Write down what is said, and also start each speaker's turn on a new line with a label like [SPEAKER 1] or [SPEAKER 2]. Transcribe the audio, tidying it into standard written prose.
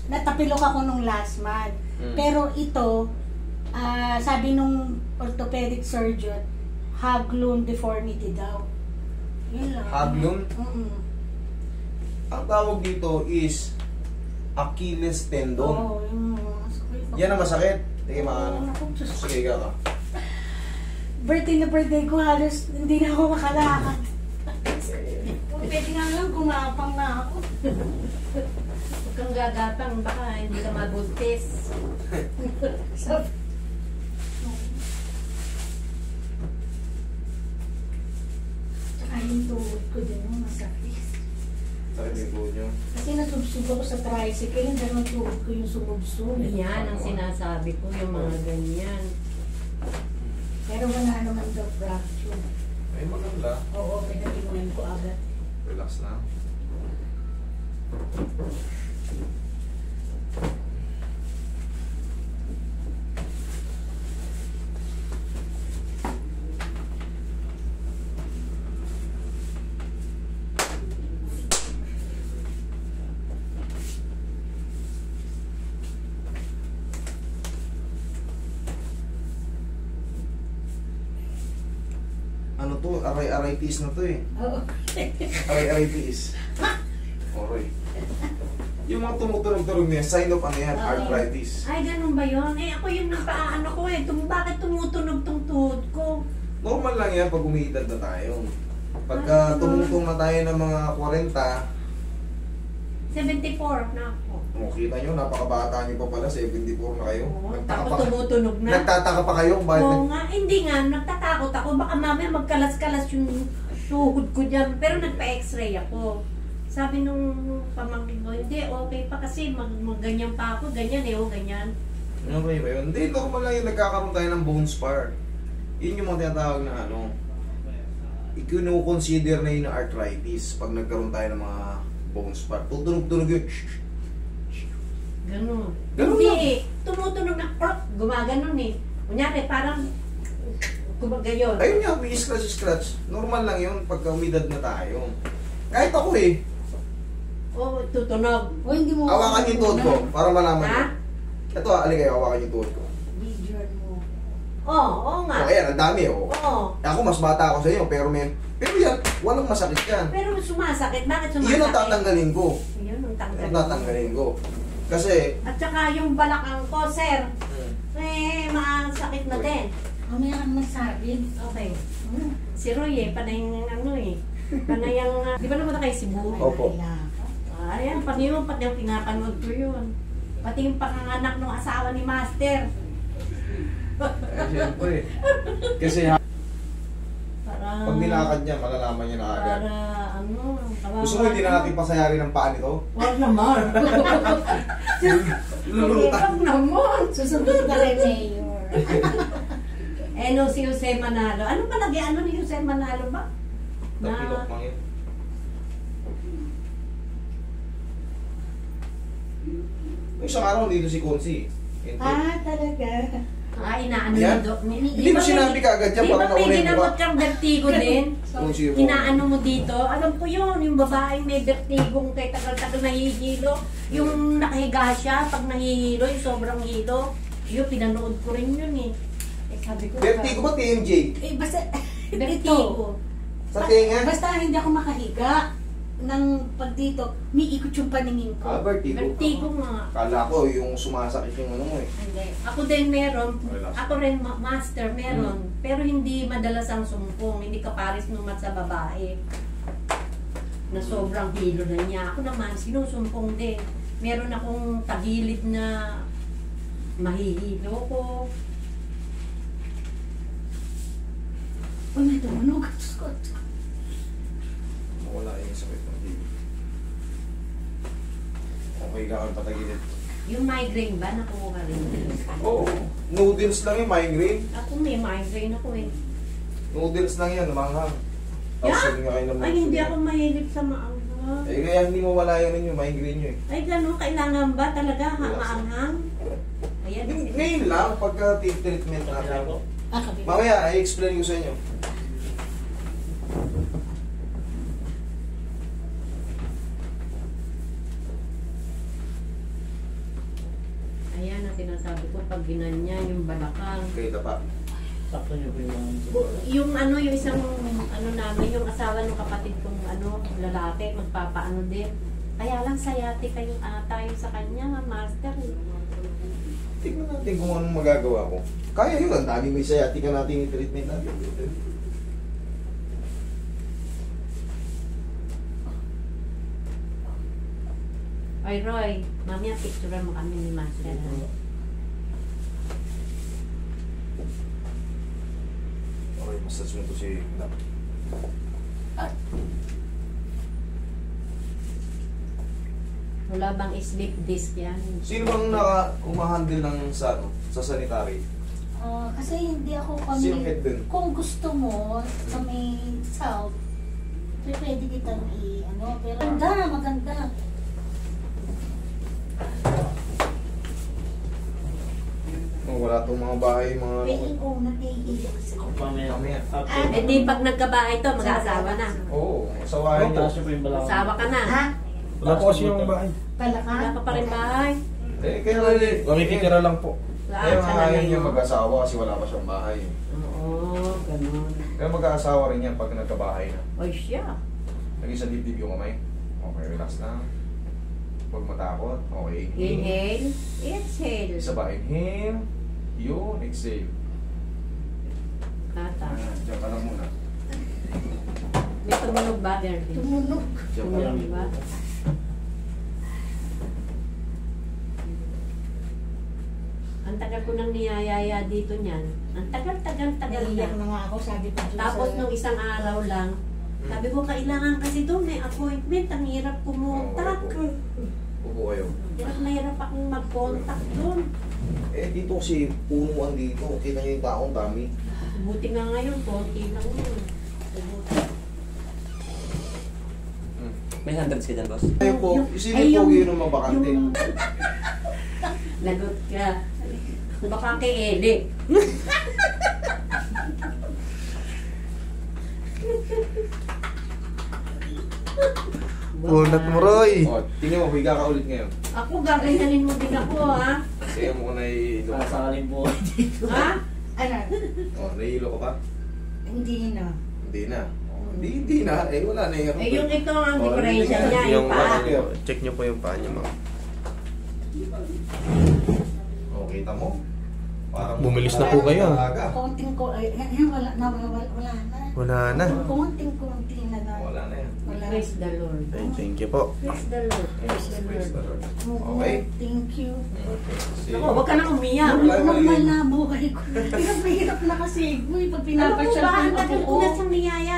[SPEAKER 1] natapilok ako nung last month. Pero ito, sabi nung orthopedic surgeon, Haglund deformity daw. Yun lang.
[SPEAKER 2] Haglund?
[SPEAKER 1] Mm-mm.
[SPEAKER 2] Ang tawag dito is Achilles tendon.
[SPEAKER 1] Oo,
[SPEAKER 2] Yan ang masakit. Sige, maano. Sige, ikaw ka.
[SPEAKER 1] Birthday na birthday ko, halos hindi na ako makalakad. Pwede nga lang, gumapang na ako.
[SPEAKER 3] Huwag kang gagapang, baka hindi ka mabuntis.
[SPEAKER 1] Tsaka yung tuhod ko din, masakit.
[SPEAKER 2] Sakit yung tuhod nyo.
[SPEAKER 1] Kasi nasubsub ako sa tricycle, yung dalawang tuhod ko yung sumubsub.
[SPEAKER 3] Yan ang sinasabi ko, yung mga ganyan.
[SPEAKER 1] Pero wala naman daw fracture.
[SPEAKER 2] Ay, maganda.
[SPEAKER 1] Oo, pinatingnan ko agad.
[SPEAKER 2] Relax lang. Ano to? Aray-araytis na to eh.
[SPEAKER 1] Oo.
[SPEAKER 2] Aray-araytis. Oray. Yung mga tumutunog-tunog niya, sign of ano yan, arthritis.
[SPEAKER 3] Ay, ganun ba yun? Eh, ako yung napaano ko eh. Bakit tumutunog tong tuhod ko?
[SPEAKER 2] Normal lang yan pag umiidad na tayo. Pagka tumutong na tayo ng mga 40,
[SPEAKER 3] 74 na ako.
[SPEAKER 2] kita nyo, napakabata nyo pa pala, 74 na kayo.
[SPEAKER 3] Oo, tapos tumutunog na.
[SPEAKER 2] Nagtataka pa kayo? Bakit
[SPEAKER 3] Oo nga, hindi nga, nagtatakot ako. Baka mamaya magkalas-kalas yung tuhod ko dyan. Pero nagpa-x-ray ako. Sabi nung pamangkin ko, hindi, okay pa kasi ganyan pa ako. Ganyan eh, ganyan.
[SPEAKER 2] Okay ba yun? Hindi, normal lang yung nagkakaroon tayo ng bone spar. Yun yung mga tinatawag na ano, i-consider na yun na arthritis pag nagkaroon tayo ng mga bone spar. Tutunog-tunog yun.
[SPEAKER 3] Ganun.
[SPEAKER 2] Ganun
[SPEAKER 3] Hindi, tumutunog na krok, gumaganon eh. Kunyari, parang gumagayon.
[SPEAKER 2] Ayun nga, may scratch. Normal lang yun pagka umidad na tayo. Kahit ako eh.
[SPEAKER 3] Oo, tutunog.
[SPEAKER 1] O, hindi mo...
[SPEAKER 2] Hawakan yung tuhod ko para malaman
[SPEAKER 3] Ha?
[SPEAKER 2] nyo. Ito, aligay, hawakan yung tuhod ko.
[SPEAKER 1] Vision mo.
[SPEAKER 3] Oo nga.
[SPEAKER 2] O, ayan, ang dami oh.
[SPEAKER 3] Oo.
[SPEAKER 2] Ako, mas bata ako sa inyo, pero yan, walang masakit yan.
[SPEAKER 3] Pero sumasakit. Bakit sumasakit?
[SPEAKER 2] Yun ang tatanggalin ko.
[SPEAKER 3] Yun ang
[SPEAKER 2] Yun
[SPEAKER 3] tanggalin.
[SPEAKER 2] ang tatanggalin ko. Kasi,
[SPEAKER 3] At saka yung balakang ko, sir, masakit na din.
[SPEAKER 1] Mamaya ka magsabi.
[SPEAKER 3] Okay. Si Roy panay ng ano eh. Panay ang, di ba naman na kayo Cebu?
[SPEAKER 2] Opo.
[SPEAKER 3] Ayan, pati yung pinapanood ko yun. Pati yung panganganak ng asawa ni Master.
[SPEAKER 2] siyempre. Kasi
[SPEAKER 3] Para,
[SPEAKER 2] pag nilakad niya, malalaman niya na agad.
[SPEAKER 3] para ano, kawawa.
[SPEAKER 2] Gusto mo hindi na natin pasayarin ng paa nito?
[SPEAKER 3] Wag naman.
[SPEAKER 2] Lulutan.
[SPEAKER 3] Wag naman.
[SPEAKER 1] Susunod ka rin, Mayor.
[SPEAKER 3] No, si Jose Manalo. Ano ba ano ni Jose Manalo ba?
[SPEAKER 2] Tapilok lang yun. Yung isang araw dito si Consi.
[SPEAKER 1] Talaga.
[SPEAKER 3] Inaano
[SPEAKER 2] Yan.
[SPEAKER 3] mo do?
[SPEAKER 2] Hindi mo sinabi ka agad yan,
[SPEAKER 3] Di ba
[SPEAKER 2] parang
[SPEAKER 3] may
[SPEAKER 2] nauna yung
[SPEAKER 3] ginamot
[SPEAKER 2] mukha.
[SPEAKER 3] kang vertigo din?
[SPEAKER 2] Consi po.
[SPEAKER 3] Inaano mo dito? Alam ko yun, yung babaeng may vertigong kay tagal-tagal nahihilo. Yung nakahiga siya, pag nahihilo, yung sobrang hilo. Yun, pinanood ko rin yun eh. Sabi ko,
[SPEAKER 2] Vertigo ba TMJ?
[SPEAKER 1] Basta...
[SPEAKER 3] vertigo.
[SPEAKER 2] Sa tenga?
[SPEAKER 1] Basta hindi ako makahiga ng pag dito, may ikot yung paningin ko.
[SPEAKER 2] Vertigo.
[SPEAKER 3] Vertigo nga.
[SPEAKER 2] Kala ko yung sumasakit yung ano mo eh.
[SPEAKER 3] Hindi. Ako din meron.
[SPEAKER 2] Relax.
[SPEAKER 3] Ako rin, master, meron. Pero hindi madalas ang sumpong. Hindi ka pares numat sa babae. Na sobrang hilo na niya. Ako naman, sinusumpong din. Meron akong tagilid na mahihilo ko.
[SPEAKER 1] Uy, may tumunog.
[SPEAKER 2] Wala yung sakit ng TV. Okay ka ang patagilid.
[SPEAKER 3] Yung migraine ba? Nakuha ka rin.
[SPEAKER 2] Oo. Noodles lang yung migraine.
[SPEAKER 3] Ako may migraine ako eh.
[SPEAKER 2] Noodles lang yan, manghang. Tapos sabi nga kayo ng
[SPEAKER 3] Ay, hindi ako mahilig sa maanghang.
[SPEAKER 2] Eh kaya hindi mo wala yun yung migraine nyo eh.
[SPEAKER 3] Ay, gano'n. Kailangan ba talaga maanghang? Ayan.
[SPEAKER 2] Ngayon lang, pagka treatment natin.
[SPEAKER 1] Kabila.
[SPEAKER 2] Mamaya, i-explain ko sa inyo.
[SPEAKER 3] Ayan ang sinasabi ko, pag ginanyan yung balakang.
[SPEAKER 2] Okay, tapa.
[SPEAKER 4] Sakto niyo po yung
[SPEAKER 3] Yung yung isang namin, yung asawa ng kapatid kong lalaki, magpapaano din. Kaya lang sayati kayong ata yung sa kanya, master.
[SPEAKER 2] Tignan natin kung anong magagawa ko. Kaya yun, ang daming may sciatica natin yung treatment natin.
[SPEAKER 3] Ay, Roy, mamaya picturean mo kami ni master.
[SPEAKER 2] Okay, massage mo to si Lap.
[SPEAKER 3] Wala bang sleep disc yan?
[SPEAKER 2] Sino bang umahandle ng sa sanitary?
[SPEAKER 1] Kasi hindi ako
[SPEAKER 2] Sino head dun?
[SPEAKER 1] kung gusto mo sa may south, pwede kitang pero maganda.
[SPEAKER 2] Oh, wala tong mga bahay, mga
[SPEAKER 1] Nahihilig ako.
[SPEAKER 4] mamaya.
[SPEAKER 3] Eh di pag nagkabahay to, mag-aasawa na.
[SPEAKER 2] Oo, sawahin nyo.
[SPEAKER 4] Taas niyo po yung balakang.
[SPEAKER 3] Asawa ka na.
[SPEAKER 1] Ha?
[SPEAKER 4] Wala po kasi yung bahay.
[SPEAKER 3] Wala ka pa rin bahay.
[SPEAKER 2] Kaya
[SPEAKER 4] Mamikitira lang po.
[SPEAKER 2] Kaya
[SPEAKER 3] Saan
[SPEAKER 2] nga
[SPEAKER 3] na
[SPEAKER 2] yun yung
[SPEAKER 3] yun?
[SPEAKER 2] mag-asawa kasi wala pa siyang bahay.
[SPEAKER 3] Oo, ganun.
[SPEAKER 2] Kaya mag-aasawa rin yan pag nagkabahay na.
[SPEAKER 3] Oy, siya.
[SPEAKER 2] Lagi sa dibdib yung kamay. Okay, relax lang. Huwag matakot. Okay,
[SPEAKER 3] Inhale, exhale.
[SPEAKER 2] Isa ba? Inhale. Yun, exhale.
[SPEAKER 3] Kata.
[SPEAKER 2] Diyan ka lang muna.
[SPEAKER 3] May tumunog ba, Derby?
[SPEAKER 1] Tumunog.
[SPEAKER 2] Diyan ka lang.
[SPEAKER 3] Tumunog ba? Ang tagal ko nang niyayaya dito niyan. Ang tagal na.
[SPEAKER 1] Naiiyak na nga ako, sabi ko dun
[SPEAKER 3] Tapos
[SPEAKER 1] sa-
[SPEAKER 3] nung isang araw lang, sabi ko, kailangan kasi doon may appointment. Ang hirap kumontak.
[SPEAKER 2] Upo kayo.
[SPEAKER 3] Hirap akong mag-contact doon.
[SPEAKER 2] Eh, dito kasi punuan dito. Kita niyo yung taong dami.
[SPEAKER 3] Buti nga ngayon, konti lang yun.
[SPEAKER 4] May hundreds ka dyan, boss?
[SPEAKER 2] Ayun po, sino yung pogi yun ng mabakante?
[SPEAKER 3] Lagot ka. Baka kay Eli.
[SPEAKER 4] Unat mo, Roy!
[SPEAKER 2] O, tingnan mo, higa ka ulit ngayon.
[SPEAKER 3] Ako, gaganyanin mo din ako, ha?
[SPEAKER 2] Kaya mo ko nahihilo ka pa.
[SPEAKER 4] Sasakalin po dito.
[SPEAKER 3] Ha?
[SPEAKER 1] Ano?
[SPEAKER 2] O, nahihilo ka pa?
[SPEAKER 1] Hindi na.
[SPEAKER 2] Hindi na. O, hindi na. Eh, wala na yung...
[SPEAKER 3] Eh, yung ito ang
[SPEAKER 2] Oh,
[SPEAKER 3] differential niya, yung paa.
[SPEAKER 4] Check niyo po yung paa niya, ma'am.
[SPEAKER 2] O, kita mo? Parang
[SPEAKER 4] Bumilis na po kayo.
[SPEAKER 2] Talaga.
[SPEAKER 1] Konting wala na.
[SPEAKER 4] Wala na.
[SPEAKER 1] Konting na na.
[SPEAKER 2] Wala na yan.
[SPEAKER 1] Wala.
[SPEAKER 3] Praise the Lord.
[SPEAKER 4] Ay, thank you po.
[SPEAKER 3] Praise the Lord. Praise the
[SPEAKER 2] Praise the
[SPEAKER 3] Lord.
[SPEAKER 2] Lord.
[SPEAKER 1] Oo,
[SPEAKER 2] Okay?
[SPEAKER 1] Thank you.
[SPEAKER 2] Okay.
[SPEAKER 3] Ako, huwag ka na umiyak.
[SPEAKER 2] Wala, wala
[SPEAKER 1] Normal
[SPEAKER 2] yun.
[SPEAKER 1] na buhay ko. Hirap na kasi. Pag
[SPEAKER 3] Alam mo
[SPEAKER 1] pinapasyal
[SPEAKER 3] ba,
[SPEAKER 1] ko
[SPEAKER 3] ang
[SPEAKER 1] yung
[SPEAKER 3] tagal
[SPEAKER 1] apo
[SPEAKER 3] ko
[SPEAKER 1] ko.
[SPEAKER 3] na siyang niyaya.